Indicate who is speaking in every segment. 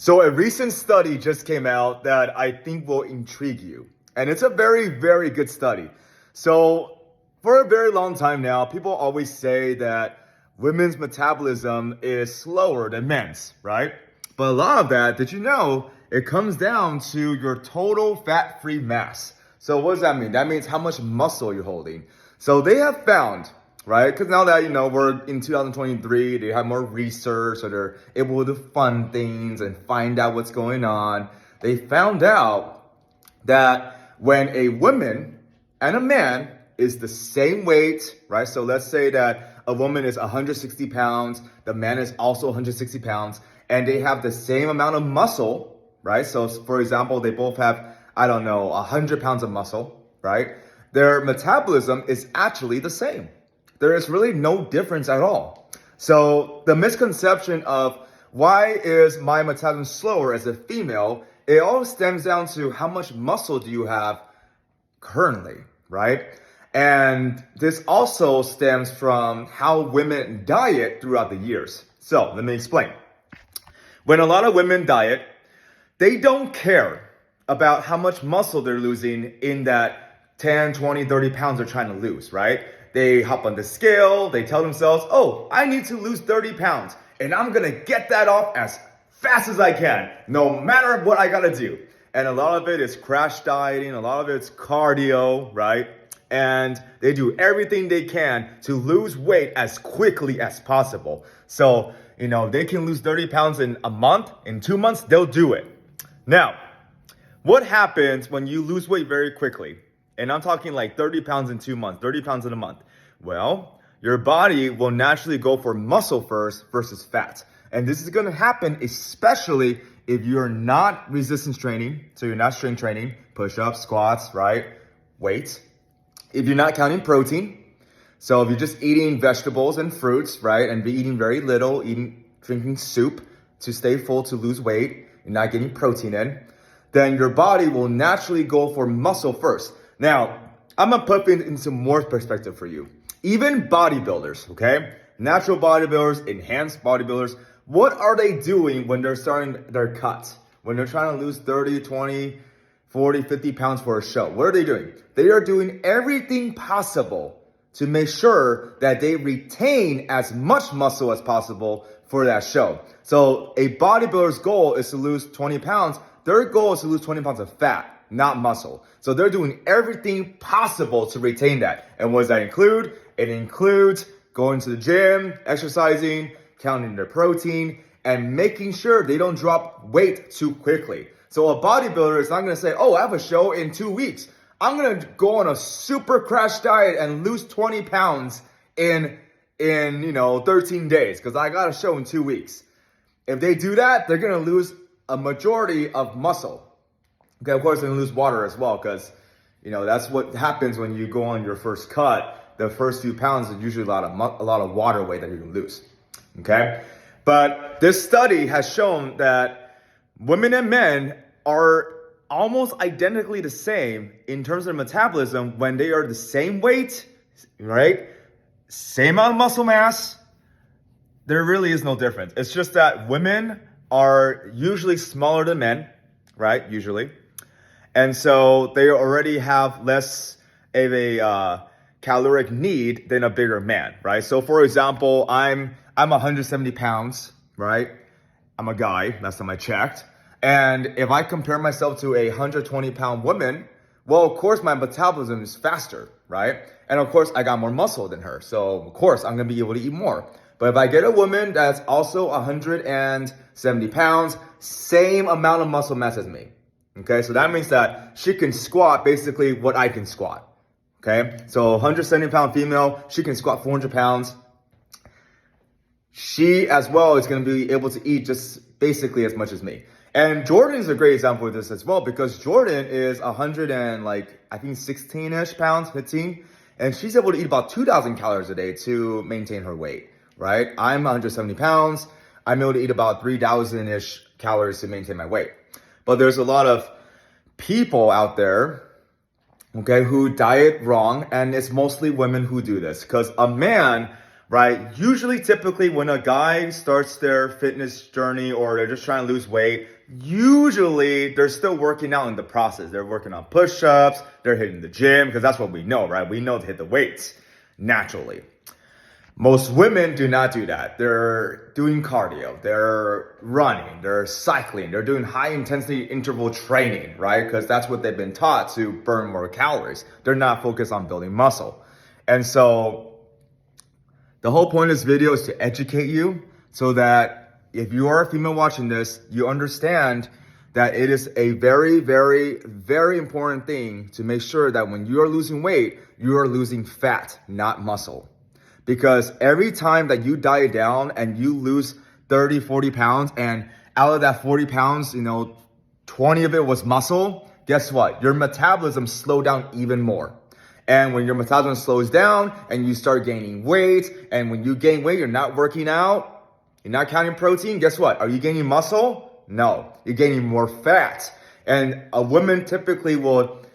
Speaker 1: So a recent study just came out that I think will intrigue you. And it's a very, very good study. So for a very long time now, people always say that women's metabolism is slower than men's, right? But a lot of that, did you know, it comes down to your total fat-free mass. So what does that mean? That means how much muscle you're holding. So they have found, right? Because now that, we're in 2023, they have more research, so they're able to fund things and find out what's going on. They found out that when a woman and a man is the same weight, right? So let's say that a woman is 160 pounds, the man is also 160 pounds, and they have the same amount of muscle, right? So for example, they both have, 100 pounds of muscle, right? Their metabolism is actually the same. There is really no difference at all. So the misconception of why is my metabolism slower as a female, it all stems down to how much muscle do you have currently, right? And this also stems from how women diet throughout the years. So let me explain. When a lot of women diet, they don't care about how much muscle they're losing in that 10, 20, 30 pounds they're trying to lose, right? They hop on the scale, they tell themselves, oh, I need to lose 30 pounds and I'm gonna get that off as fast as I can, no matter what I gotta do. And a lot of it is crash dieting, a lot of it's cardio, right? And they do everything they can to lose weight as quickly as possible. So, they can lose 30 pounds in a month, in 2 months, they'll do it. Now, what happens when you lose weight very quickly? And I'm talking like 30 pounds in 2 months, 30 pounds in a month. Well, your body will naturally go for muscle first versus fat. And this is gonna happen especially if you're not resistance training, so you're not strength training, push-ups, squats, right? Weights. If you're not counting protein, so if you're just eating vegetables and fruits, right? And be eating very little, drinking soup to stay full to lose weight, and not getting protein in, then your body will naturally go for muscle first. Now, I'm gonna put things into more perspective for you. Even bodybuilders, okay? Natural bodybuilders, enhanced bodybuilders, what are they doing when they're starting their cut? When they're trying to lose 30, 20, 40, 50 pounds for a show? What are they doing? They are doing everything possible to make sure that they retain as much muscle as possible for that show. So a bodybuilder's goal is to lose 20 pounds. Their goal is to lose 20 pounds of fat, not muscle. So they're doing everything possible to retain that. And what does that include? It includes going to the gym, exercising, counting their protein, and making sure they don't drop weight too quickly. So a bodybuilder is not gonna say, oh, I have a show in 2 weeks. I'm gonna go on a super crash diet and lose 20 pounds in 13 days because I got a show in 2 weeks. If they do that, they're gonna lose a majority of muscle. Okay, of course they're gonna lose water as well because that's what happens when you go on your first cut. The first few pounds is usually a lot of water weight that you can lose. Okay, but this study has shown that women and men are almost identically the same in terms of metabolism when they are the same weight, right? Same amount of muscle mass. There really is no difference. It's just that women are usually smaller than men, right? Usually. And so they already have less of a caloric need than a bigger man, right? So for example, I'm 170 pounds, right? I'm a guy, last time I checked. And if I compare myself to a 120 pound woman, well, of course my metabolism is faster, right? And of course I got more muscle than her. So of course I'm gonna be able to eat more. But if I get a woman that's also 170 pounds, same amount of muscle mass as me, okay? So that means that she can squat basically what I can squat, okay? So 170 pound female, she can squat 400 pounds. She as well is gonna be able to eat just basically as much as me. And Jordan is a great example of this as well because Jordan is 16-ish pounds, 15, and she's able to eat about 2,000 calories a day to maintain her weight, right? I'm 170 pounds. I'm able to eat about 3,000-ish calories to maintain my weight. But there's a lot of people out there, okay, who diet wrong, and it's mostly women who do this because a man right? Usually, typically, when a guy starts their fitness journey or they're just trying to lose weight, usually they're still working out in the process. They're working on push-ups, they're hitting the gym, because that's what we know, right? We know to hit the weights naturally. Most women do not do that. They're doing cardio, they're running, they're cycling, they're doing high intensity interval training, right? Because that's what they've been taught to burn more calories. They're not focused on building muscle. And so the whole point of this video is to educate you so that if you are a female watching this, you understand that it is a very, very, very important thing to make sure that when you are losing weight, you are losing fat, not muscle. Because every time that you diet down and you lose 30, 40 pounds, and out of that 40 pounds, 20 of it was muscle, guess what? Your metabolism slowed down even more. And when your metabolism slows down and you start gaining weight, and when you gain weight, you're not working out, you're not counting protein, guess what? Are you gaining muscle? No, you're gaining more fat. And a woman typically will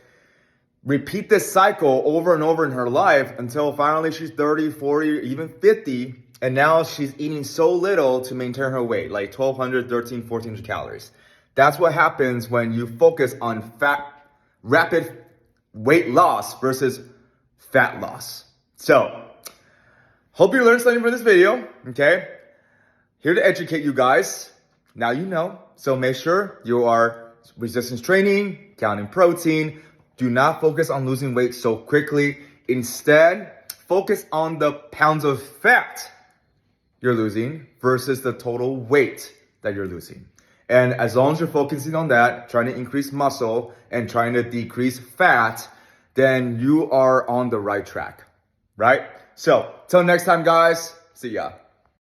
Speaker 1: repeat this cycle over and over in her life until finally she's 30, 40, even 50. And now she's eating so little to maintain her weight, like 1,200, 1,300, 1,400 calories. That's what happens when you focus on rapid weight loss versus fat loss. So, hope you learned something from this video, okay? Here to educate you guys. Now you know. So make sure you are resistance training, counting protein. Do not focus on losing weight so quickly. Instead, focus on the pounds of fat you're losing versus the total weight that you're losing. And as long as you're focusing on that, trying to increase muscle and trying to decrease fat, then you are on the right track, right? So, till next time, guys. See ya.